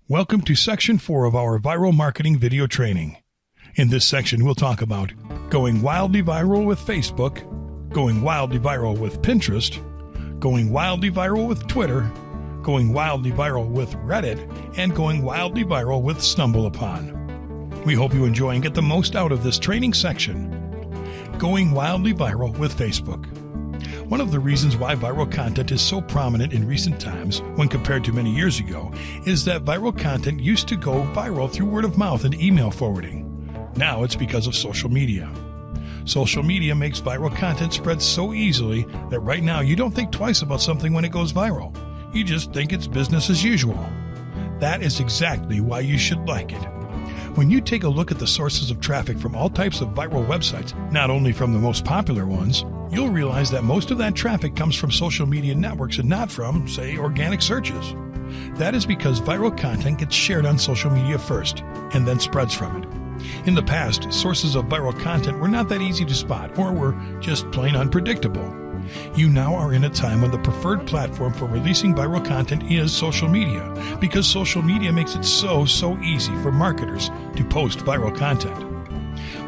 Welcome to Section 4 of our Viral Marketing video training. In this section, we'll talk about going wildly viral with Facebook, going wildly viral with Pinterest, going wildly viral with Twitter, going wildly viral with Reddit, and going wildly viral with StumbleUpon. We hope you enjoy and get the most out of this training section. Going wildly viral with Facebook. One of the reasons why viral content is so prominent in recent times, when compared to many years ago, is that viral content used to go viral through word of mouth and email forwarding. Now it's because of social media. Social media makes viral content spread so easily that right now you don't think twice about something when it goes viral. You just think it's business as usual. That is exactly why you should like it. When you take a look at the sources of traffic from all types of viral websites, not only from the most popular ones, you'll realize that most of that traffic comes from social media networks and not from, say, organic searches. That is because viral content gets shared on social media first and then spreads from it. In the past, sources of viral content were not that easy to spot or were just plain unpredictable. You now are in a time when the preferred platform for releasing viral content is social media, because social media makes it so easy for marketers to post viral content.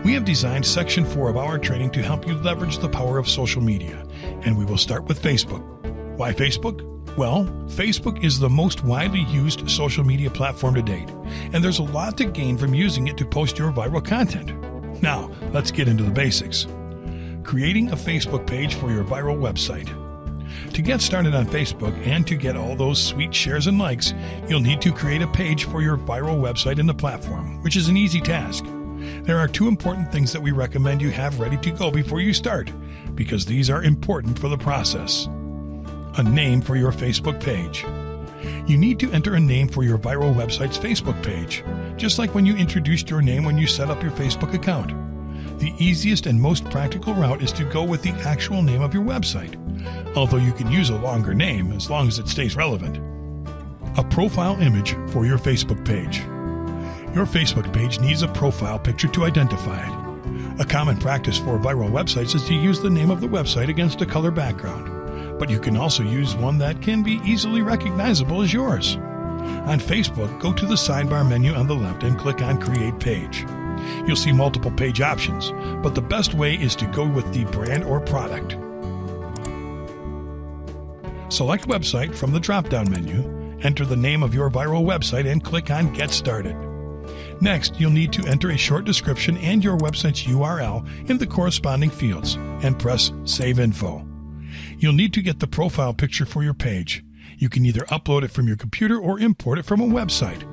We have designed Section 4 of our training to help you leverage the power of social media, and we will start with Facebook. Why Facebook? Well, Facebook is the most widely used social media platform to date, and there's a lot to gain from using it to post your viral content. Now, let's get into the basics. Creating a Facebook page for your viral website. To get started on Facebook and to get all those sweet shares and likes, you'll need to create a page for your viral website in the platform, which is an easy task. There are two important things that we recommend you have ready to go before you start, because these are important for the process. A name for your Facebook page. You need to enter a name for your viral website's Facebook page, just like when you introduced your name when you set up your Facebook account. The easiest and most practical route is to go with the actual name of your website, although you can use a longer name as long as it stays relevant. A profile image for your Facebook page. Your Facebook page needs a profile picture to identify it. A common practice for viral websites is to use the name of the website against a color background, but you can also use one that can be easily recognizable as yours. On Facebook, go to the sidebar menu on the left and click on Create Page. You'll see multiple page options, but the best way is to go with the brand or product. Select Website from the drop-down menu, enter the name of your viral website, and click on Get Started. Next, you'll need to enter a short description and your website's URL in the corresponding fields, and press Save Info. You'll need to get the profile picture for your page. You can either upload it from your computer or import it from a website.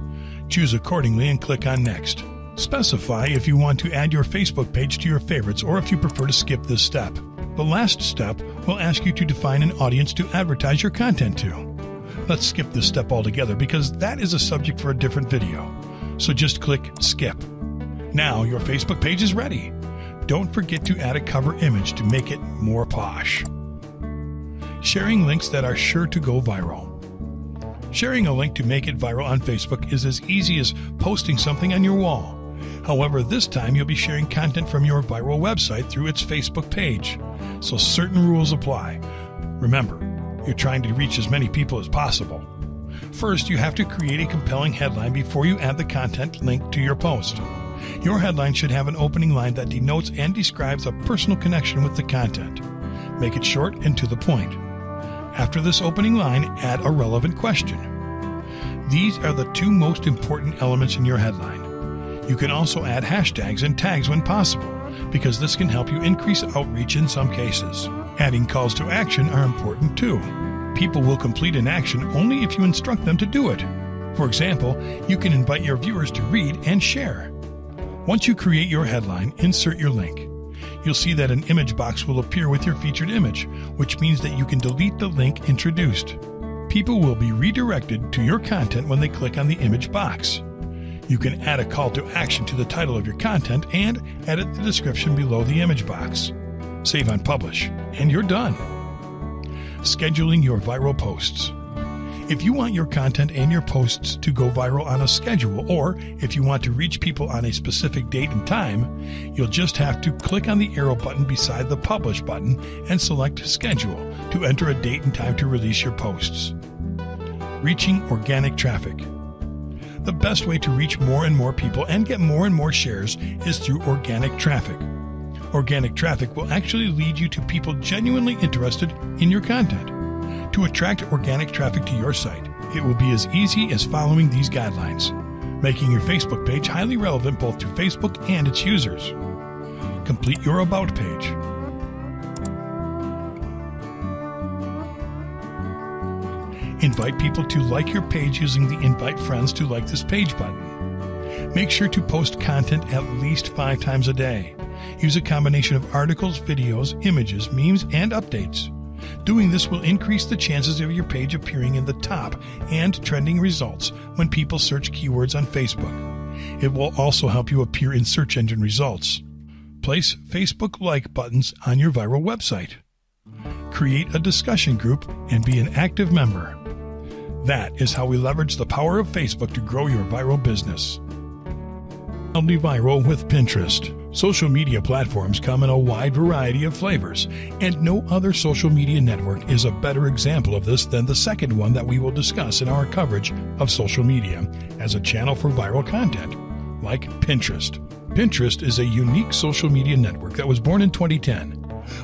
Choose accordingly and click on Next. Specify if you want to add your Facebook page to your favorites or if you prefer to skip this step. The last step will ask you to define an audience to advertise your content to. Let's skip this step altogether because that is a subject for a different video. So just click Skip. Now your Facebook page is ready. Don't forget to add a cover image to make it more posh. Sharing links that are sure to go viral. Sharing a link to make it viral on Facebook is as easy as posting something on your wall. However, this time you'll be sharing content from your viral website through its Facebook page, so certain rules apply. Remember, you're trying to reach as many people as possible. First, you have to create a compelling headline before you add the content link to your post. Your headline should have an opening line that denotes and describes a personal connection with the content. Make it short and to the point. After this opening line, add a relevant question. These are the two most important elements in your headline. You can also add hashtags and tags when possible, because this can help you increase outreach in some cases. Adding calls to action are important too. People will complete an action only if you instruct them to do it. For example, you can invite your viewers to read and share. Once you create your headline, insert your link. You'll see that an image box will appear with your featured image, which means that you can delete the link introduced. People will be redirected to your content when they click on the image box. You can add a call to action to the title of your content and edit the description below the image box. Save on Publish, and you're done. Scheduling your viral posts. If you want your content and your posts to go viral on a schedule, or if you want to reach people on a specific date and time, you'll just have to click on the arrow button beside the Publish button and select Schedule to enter a date and time to release your posts. Reaching organic traffic. The best way to reach more and more people and get more and more shares is through organic traffic. Organic traffic will actually lead you to people genuinely interested in your content. To attract organic traffic to your site, it will be as easy as following these guidelines, making your Facebook page highly relevant both to Facebook and its users. Complete your About page. Invite people to like your page using the Invite Friends to Like This Page button. Make sure to post content at least 5 times a day. Use a combination of articles, videos, images, memes, and updates. Doing this will increase the chances of your page appearing in the top and trending results when people search keywords on Facebook. It will also help you appear in search engine results. Place Facebook like buttons on your viral website. Create a discussion group and be an active member. That is how we leverage the power of Facebook to grow your viral business. Wildly Viral with Pinterest. Social media platforms come in a wide variety of flavors, and no other social media network is a better example of this than the second one that we will discuss in our coverage of social media as a channel for viral content, like Pinterest. Pinterest is a unique social media network that was born in 2010.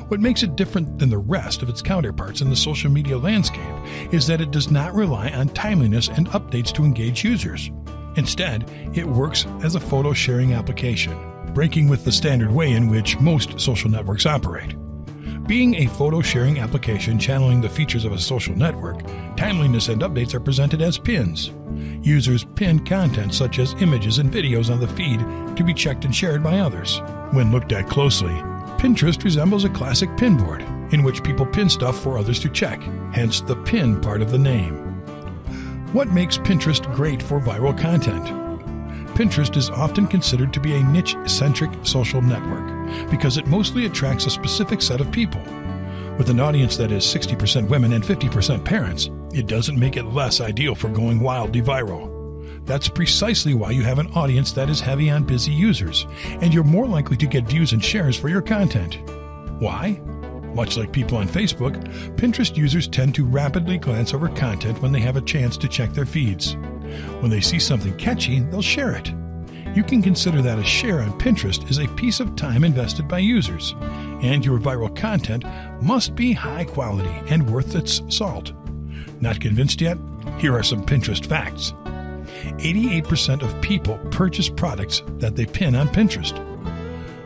What makes it different than the rest of its counterparts in the social media landscape is that it does not rely on timeliness and updates to engage users. Instead, it works as a photo sharing application, breaking with the standard way in which most social networks operate. Being a photo sharing application channeling the features of a social network, timeliness and updates are presented as pins. Users pin content such as images and videos on the feed to be checked and shared by others. When looked at closely, Pinterest resembles a classic pinboard in which people pin stuff for others to check, hence the pin part of the name. What makes Pinterest great for viral content? Pinterest is often considered to be a niche-centric social network because it mostly attracts a specific set of people. With an audience that is 60% women and 50% parents, it doesn't make it less ideal for going wildly viral. That's precisely why you have an audience that is heavy on busy users, and you're more likely to get views and shares for your content. Why? Much like people on Facebook, Pinterest users tend to rapidly glance over content when they have a chance to check their feeds. When they see something catchy, they'll share it. You can consider that a share on Pinterest is a piece of time invested by users, and your viral content must be high quality and worth its salt. Not convinced yet? Here are some Pinterest facts. 88% of people purchase products that they pin on Pinterest.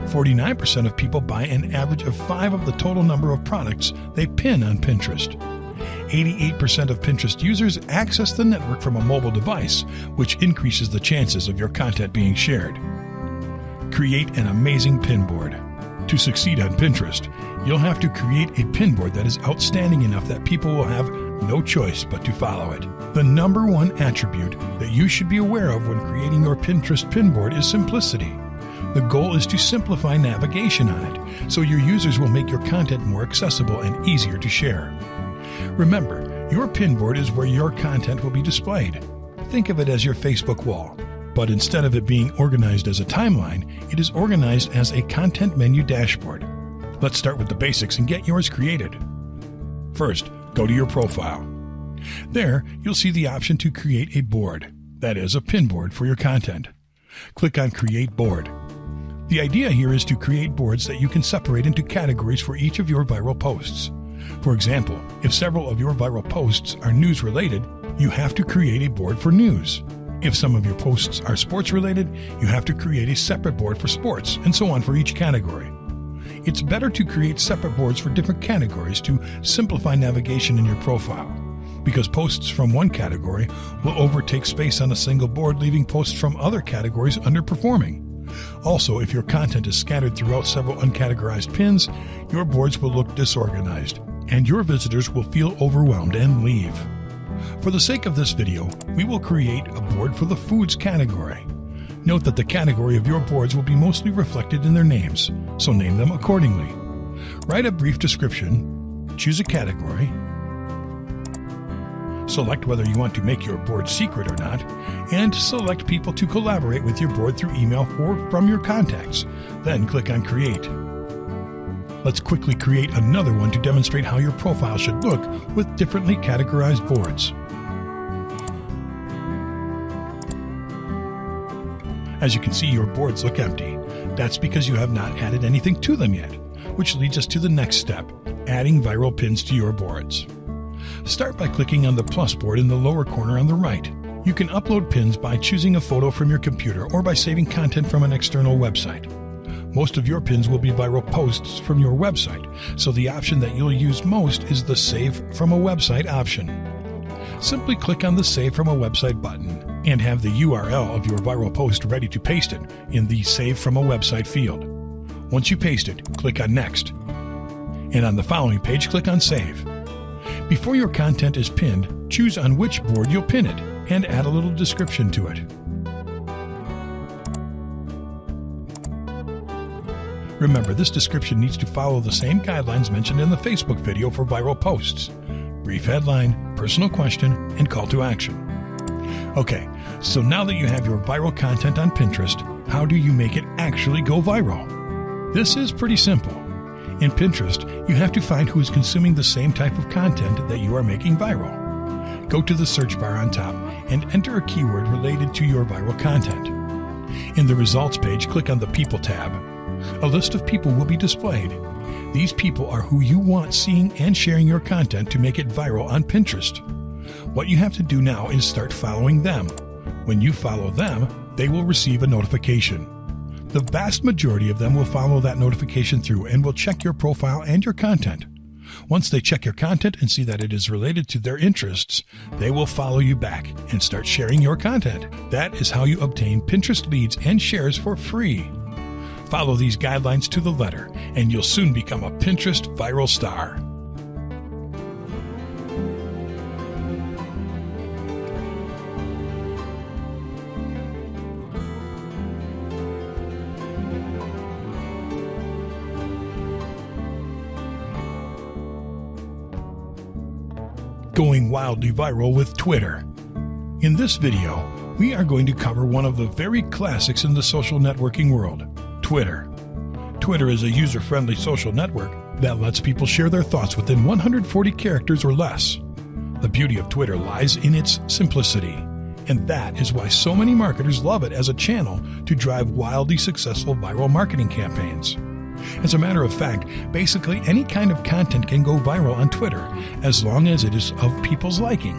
49% of people buy an average of 5 of the total number of products they pin on Pinterest. 88% of Pinterest users access the network from a mobile device, which increases the chances of your content being shared. Create an amazing pinboard. To succeed on Pinterest, you'll have to create a pinboard that is outstanding enough that people will have no choice but to follow it. The number one attribute that you should be aware of when creating your Pinterest pinboard is simplicity. The goal is to simplify navigation on it, so your users will make your content more accessible and easier to share. Remember, your pinboard is where your content will be displayed. Think of it as your Facebook wall, but instead of it being organized as a timeline, it is organized as a content menu dashboard. Let's start with the basics and get yours created. First, go to your profile. There, you'll see the option to create a board, that is, a pinboard for your content. Click on Create Board. The idea here is to create boards that you can separate into categories for each of your viral posts. For example, if several of your viral posts are news-related, you have to create a board for news. If some of your posts are sports-related, you have to create a separate board for sports, and so on for each category. It's better to create separate boards for different categories to simplify navigation in your profile, because posts from one category will overtake space on a single board, leaving posts from other categories underperforming. Also, if your content is scattered throughout several uncategorized pins, your boards will look disorganized, and your visitors will feel overwhelmed and leave. For the sake of this video, we will create a board for the foods category. Note that the category of your boards will be mostly reflected in their names, so name them accordingly. Write a brief description, choose a category, select whether you want to make your board secret or not, and select people to collaborate with your board through email or from your contacts. Then click on Create. Let's quickly create another one to demonstrate how your profile should look with differently categorized boards. As you can see, your boards look empty. That's because you have not added anything to them yet, which leads us to the next step, adding viral pins to your boards. Start by clicking on the plus board in the lower corner on the right. You can upload pins by choosing a photo from your computer or by saving content from an external website. Most of your pins will be viral posts from your website, so the option that you'll use most is the Save from a Website option. Simply click on the Save from a Website button and have the URL of your viral post ready to paste it in the Save from a Website field. Once you paste it, click on Next. And on the following page, click on Save. Before your content is pinned, choose on which board you'll pin it and add a little description to it. Remember, this description needs to follow the same guidelines mentioned in the Facebook video for viral posts. Brief headline, personal question, and call to action. Okay, so now that you have your viral content on Pinterest, how do you make it actually go viral? This is pretty simple. In Pinterest, you have to find who is consuming the same type of content that you are making viral. Go to the search bar on top and enter a keyword related to your viral content. In the results page, click on the People tab. A list of people will be displayed. These people are who you want seeing and sharing your content to make it viral on Pinterest. What you have to do now is start following them. When you follow them, they will receive a notification. The vast majority of them will follow that notification through and will check your profile and your content. Once they check your content and see that it is related to their interests, they will follow you back and start sharing your content. That is how you obtain Pinterest leads and shares for free. Follow these guidelines to the letter, and you'll soon become a Pinterest viral star. Going wildly viral with Twitter. In this video, we are going to cover one of the very classics in the social networking world, Twitter. Twitter is a user-friendly social network that lets people share their thoughts within 140 characters or less. The beauty of Twitter lies in its simplicity, and that is why so many marketers love it as a channel to drive wildly successful viral marketing campaigns. As a matter of fact, basically any kind of content can go viral on Twitter as long as it is of people's liking.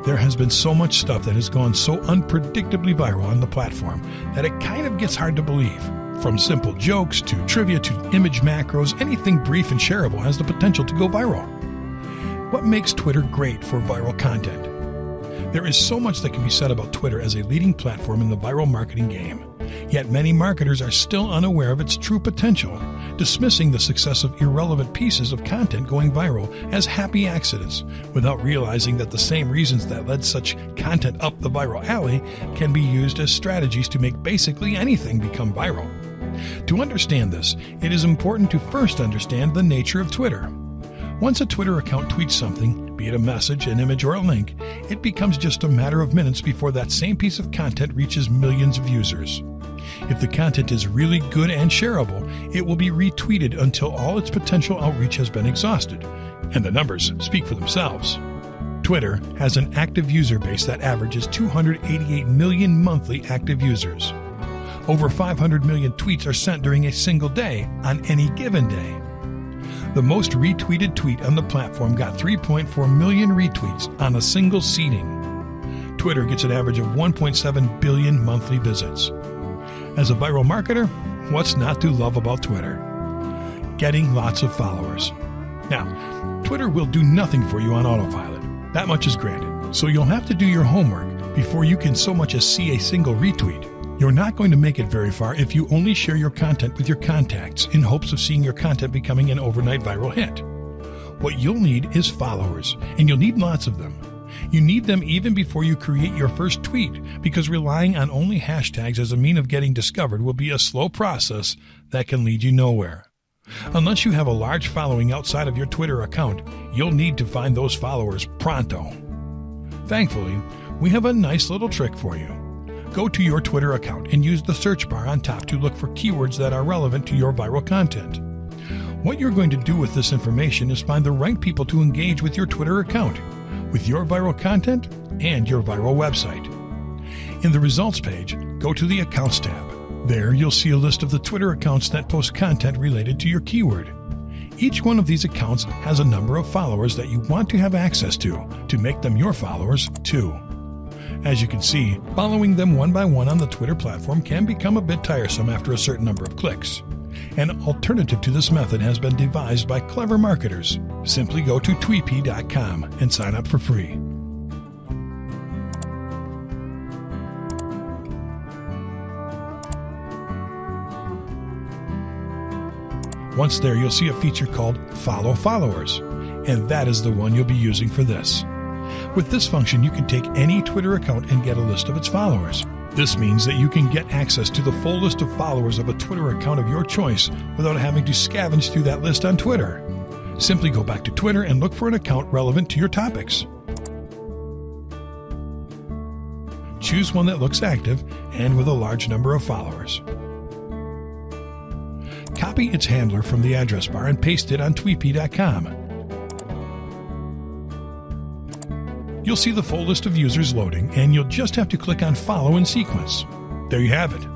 There has been so much stuff that has gone so unpredictably viral on the platform that it kind of gets hard to believe. From simple jokes to trivia to image macros, anything brief and shareable has the potential to go viral. What makes Twitter great for viral content? There is so much that can be said about Twitter as a leading platform in the viral marketing game. Yet many marketers are still unaware of its true potential, dismissing the success of irrelevant pieces of content going viral as happy accidents, without realizing that the same reasons that led such content up the viral alley can be used as strategies to make basically anything become viral. To understand this, it is important to first understand the nature of Twitter. Once a Twitter account tweets something, be it a message, an image, or a link, it becomes just a matter of minutes before that same piece of content reaches millions of users. If the content is really good and shareable, it will be retweeted until all its potential outreach has been exhausted, and the numbers speak for themselves. Twitter has an active user base that averages 288 million monthly active users. Over 500 million tweets are sent during a single day on any given day. The most retweeted tweet on the platform got 3.4 million retweets on a single seating. Twitter gets an average of 1.7 billion monthly visits. As a viral marketer, what's not to love about Twitter? Getting lots of followers. Now, Twitter will do nothing for you on autopilot. That much is granted. So you'll have to do your homework before you can so much as see a single retweet. You're not going to make it very far if you only share your content with your contacts in hopes of seeing your content becoming an overnight viral hit. What you'll need is followers, and you'll need lots of them. You need them even before you create your first tweet, because relying on only hashtags as a means of getting discovered will be a slow process that can lead you nowhere. Unless you have a large following outside of your Twitter account, you'll need to find those followers pronto. Thankfully, we have a nice little trick for you. Go to your Twitter account and use the search bar on top to look for keywords that are relevant to your viral content. What you're going to do with this information is find the right people to engage with your Twitter account, with your viral content and your viral website. In the results page, go to the Accounts tab. There, you'll see a list of the Twitter accounts that post content related to your keyword. Each one of these accounts has a number of followers that you want to have access to make them your followers too. As you can see, following them one by one on the Twitter platform can become a bit tiresome after a certain number of clicks. An alternative to this method has been devised by clever marketers. Simply go to tweepy.com and sign up for free. Once there, you'll see a feature called Follow Followers, and that is the one you'll be using for this. With this function, you can take any Twitter account and get a list of its followers. This means that you can get access to the full list of followers of a Twitter account of your choice without having to scavenge through that list on Twitter. Simply go back to Twitter and look for an account relevant to your topics. Choose one that looks active and with a large number of followers. Copy its handler from the address bar and paste it on tweepy.com. You'll see the full list of users loading, and you'll just have to click on Follow in sequence. There you have it.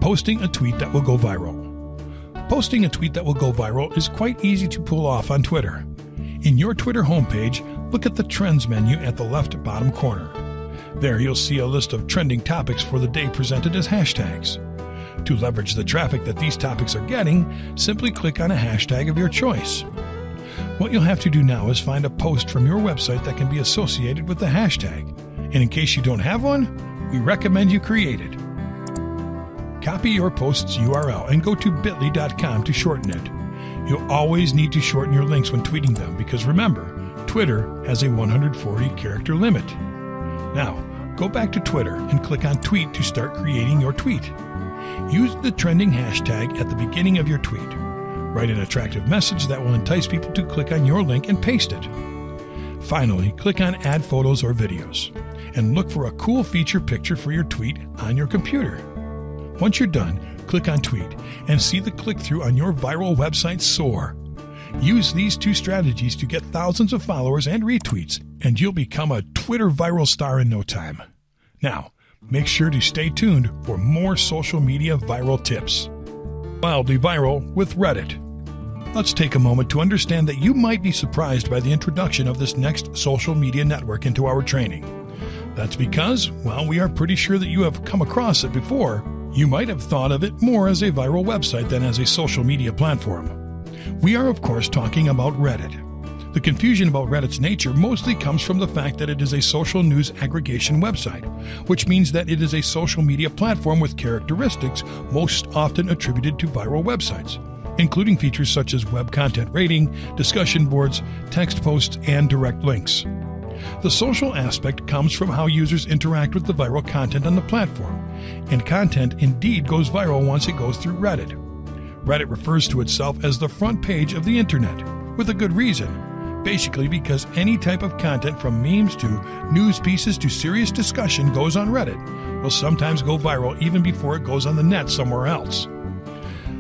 Posting a tweet that will go viral. Posting a tweet that will go viral is quite easy to pull off on Twitter. In your Twitter homepage, look at the Trends menu at the left bottom corner. There you'll see a list of trending topics for the day presented as hashtags. To leverage the traffic that these topics are getting, simply click on a hashtag of your choice. What you'll have to do now is find a post from your website that can be associated with the hashtag. And in case you don't have one, we recommend you create it. Copy your post's URL and go to bit.ly.com to shorten it. You'll always need to shorten your links when tweeting them because remember, Twitter has a 140-character limit. Now, go back to Twitter and click on Tweet to start creating your tweet. Use the trending hashtag at the beginning of your tweet. Write an attractive message that will entice people to click on your link and paste it. Finally, click on Add Photos or Videos and look for a cool feature picture for your tweet on your computer. Once you're done, click on Tweet and see the click-through on your viral website soar. Use these two strategies to get thousands of followers and retweets, and you'll become a Twitter viral star in no time. Now, make sure to stay tuned for more social media viral tips. Wildly Viral with Reddit. Let's take a moment to understand that you might be surprised by the introduction of this next social media network into our training. That's because, while we are pretty sure that you have come across it before, you might have thought of it more as a viral website than as a social media platform. We are, of course, talking about Reddit. The confusion about Reddit's nature mostly comes from the fact that it is a social news aggregation website, which means that it is a social media platform with characteristics most often attributed to viral websites, including features such as web content rating, discussion boards, text posts, and direct links. The social aspect comes from how users interact with the viral content on the platform, and content indeed goes viral once it goes through Reddit. Reddit refers to itself as the front page of the internet, with a good reason. Basically because any type of content from memes to news pieces to serious discussion goes on Reddit will sometimes go viral even before it goes on the net somewhere else.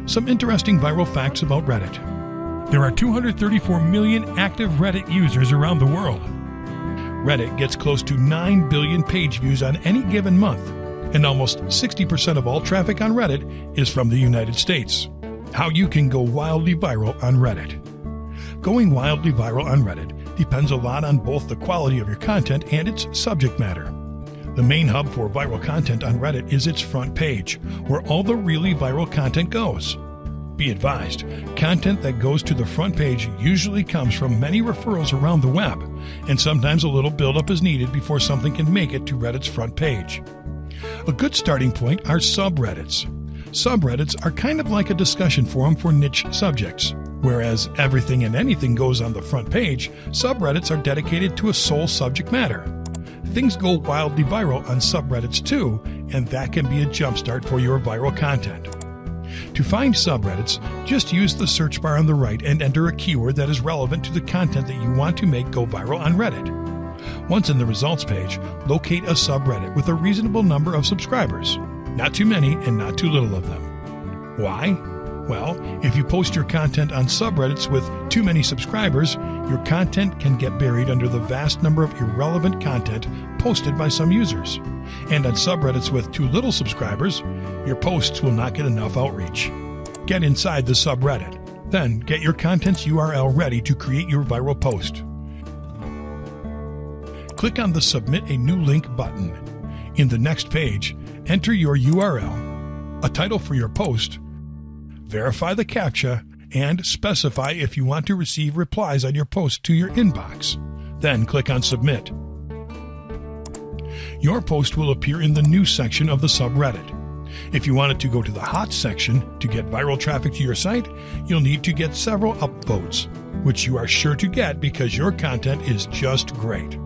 Some interesting viral facts about Reddit. There are 234 million active Reddit users around the world. Reddit gets close to 9 billion page views on any given month, and almost 60% of all traffic on Reddit is from the United States. How you can go wildly viral on Reddit. Going wildly viral on Reddit depends a lot on both the quality of your content and its subject matter. The main hub for viral content on Reddit is its front page, where all the really viral content goes. Be advised, content that goes to the front page usually comes from many referrals around the web, and sometimes a little buildup is needed before something can make it to Reddit's front page. A good starting point are subreddits. Subreddits are kind of like a discussion forum for niche subjects. Whereas everything and anything goes on the front page, subreddits are dedicated to a sole subject matter. Things go wildly viral on subreddits too, and that can be a jumpstart for your viral content. To find subreddits, just use the search bar on the right and enter a keyword that is relevant to the content that you want to make go viral on Reddit. Once in the results page, locate a subreddit with a reasonable number of subscribers. Not too many and not too little of them. Why? Well, if you post your content on subreddits with too many subscribers, your content can get buried under the vast number of irrelevant content posted by some users. And on subreddits with too little subscribers, your posts will not get enough outreach. Get inside the subreddit. Then get your content's URL ready to create your viral post. Click on the Submit a New Link button. In the next page, enter your URL, a title for your post, verify the CAPTCHA, and specify if you want to receive replies on your post to your inbox. Then click on Submit. Your post will appear in the News section of the subreddit. If you want it to go to the Hot section to get viral traffic to your site, you'll need to get several upvotes, which you are sure to get because your content is just great.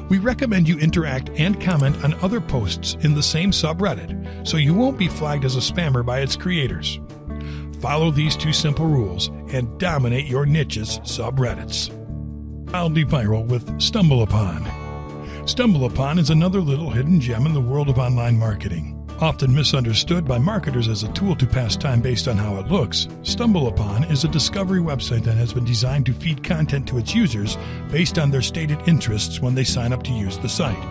We recommend you interact and comment on other posts in the same subreddit, so you won't be flagged as a spammer by its creators. Follow these 2 simple rules and dominate your niche's subreddits. Wildly viral with StumbleUpon. StumbleUpon is another little hidden gem in the world of online marketing. Often misunderstood by marketers as a tool to pass time based on how it looks, StumbleUpon is a discovery website that has been designed to feed content to its users based on their stated interests when they sign up to use the site.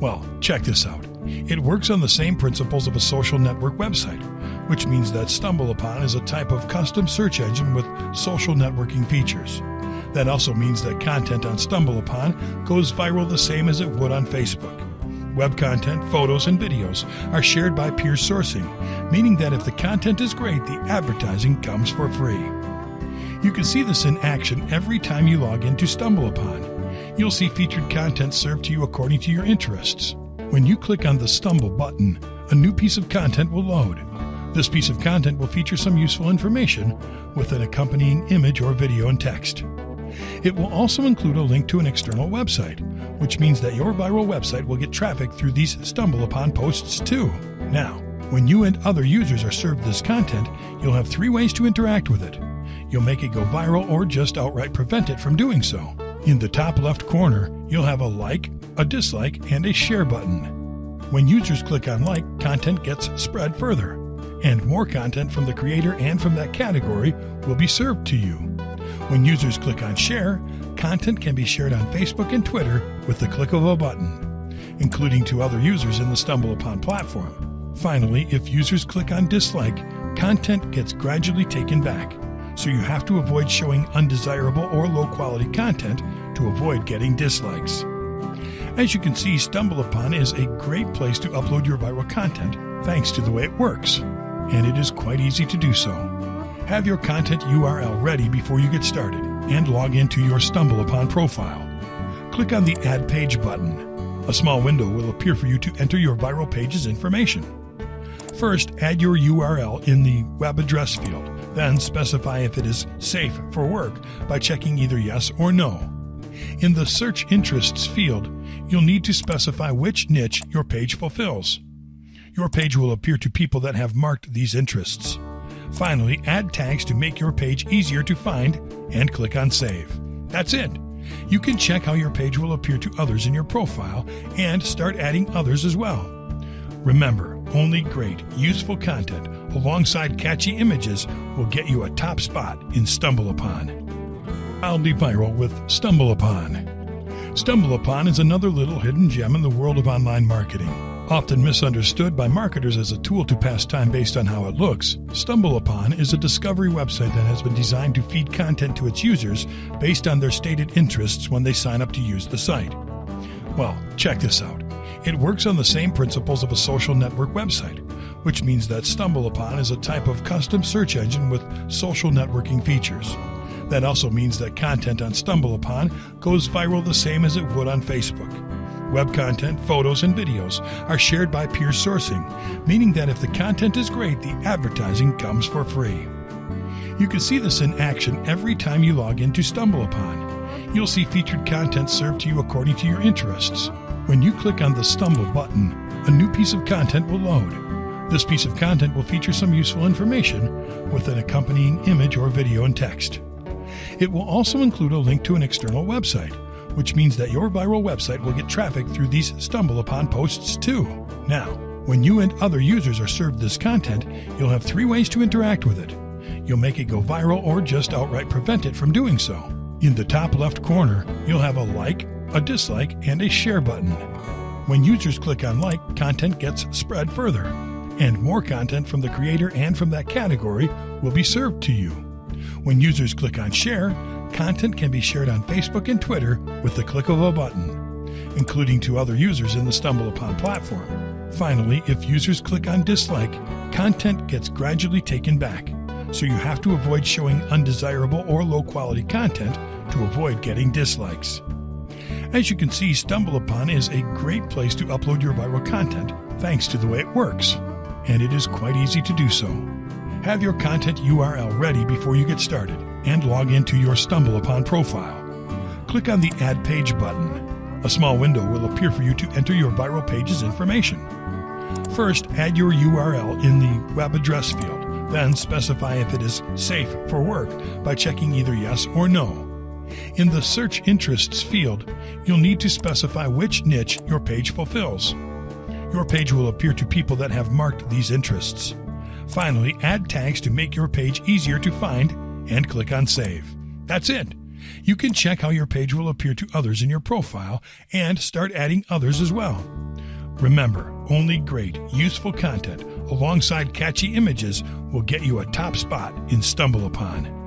Well, check this out. It works on the same principles of a social network website, which means that StumbleUpon is a type of custom search engine with social networking features. That also means that content on StumbleUpon goes viral the same as it would on Facebook. Web content, photos, and videos are shared by peer sourcing, meaning that if the content is great, the advertising comes for free. You can see this in action every time you log into StumbleUpon. You'll see featured content served to you according to your interests. When you click on the Stumble button, a new piece of content will load. This piece of content will feature some useful information with an accompanying image or video and text. It will also include a link to an external website, which means that your viral website will get traffic through these StumbleUpon posts too. Now, when you and other users are served this content, you'll have 3 ways to interact with it. You'll make it go viral or just outright prevent it from doing so. In the top left corner, you'll have a like, a dislike, and a share button. When users click on like, content gets spread further, and more content from the creator and from that category will be served to you. When users click on share, content can be shared on Facebook and Twitter with the click of a button, including to other users in the StumbleUpon platform. Finally, if users click on dislike, content gets gradually taken back, so you have to avoid showing undesirable or low-quality content to avoid getting dislikes. As you can see, StumbleUpon is a great place to upload your viral content thanks to the way it works, and it is quite easy to do so. Have your content URL ready before you get started and log into your StumbleUpon profile. Click on the Add Page button. A small window will appear for you to enter your viral page's information. First, add your URL in the web address field. Then specify if it is safe for work by checking either yes or no. In the Search Interests field, you'll need to specify which niche your page fulfills. Your page will appear to people that have marked these interests. Finally, add tags to make your page easier to find and click on Save. That's it. You can check how your page will appear to others in your profile and start adding others as well. Remember, only great, useful content alongside catchy images will get you a top spot in StumbleUpon. Wildly viral with StumbleUpon. StumbleUpon is another little hidden gem in the world of online marketing. Often misunderstood by marketers as a tool to pass time based on how it looks, StumbleUpon is a discovery website that has been designed to feed content to its users based on their stated interests when they sign up to use the site. Well, check this out. It works on the same principles of a social network website, which means that StumbleUpon is a type of custom search engine with social networking features. That also means that content on StumbleUpon goes viral the same as it would on Facebook. Web content, photos, and videos are shared by peer sourcing, meaning that if the content is great, the advertising comes for free. You can see this in action every time you log into StumbleUpon. You'll see featured content served to you according to your interests. When you click on the Stumble button, a new piece of content will load. This piece of content will feature some useful information with an accompanying image or video and text. It will also include a link to an external website, which means that your viral website will get traffic through these StumbleUpon posts too. Now, when you and other users are served this content, you'll have 3 ways to interact with it. you'll make it go viral or just outright prevent it from doing so. In the top left corner, you'll have a like, a dislike, and a share button. When users click on like, content gets spread further, and more content from the creator and from that category will be served to you. When users click on share, content can be shared on Facebook and Twitter with the click of a button, including to other users in the StumbleUpon platform. Finally, if users click on dislike, content gets gradually taken back, so you have to avoid showing undesirable or low-quality content to avoid getting dislikes. As you can see, StumbleUpon is a great place to upload your viral content thanks to the way it works, and it is quite easy to do so. Have your content URL ready before you get started and log into your StumbleUpon profile. Click on the Add Page button. A small window will appear for you to enter your viral page's information. First, add your URL in the web address field, then specify if it is safe for work by checking either yes or no. In the Search Interests field, you'll need to specify which niche your page fulfills. Your page will appear to people that have marked these interests. Finally, add tags to make your page easier to find and click on Save. That's it. You can check how your page will appear to others in your profile and start adding others as well. Remember, only great, useful content alongside catchy images will get you a top spot in StumbleUpon.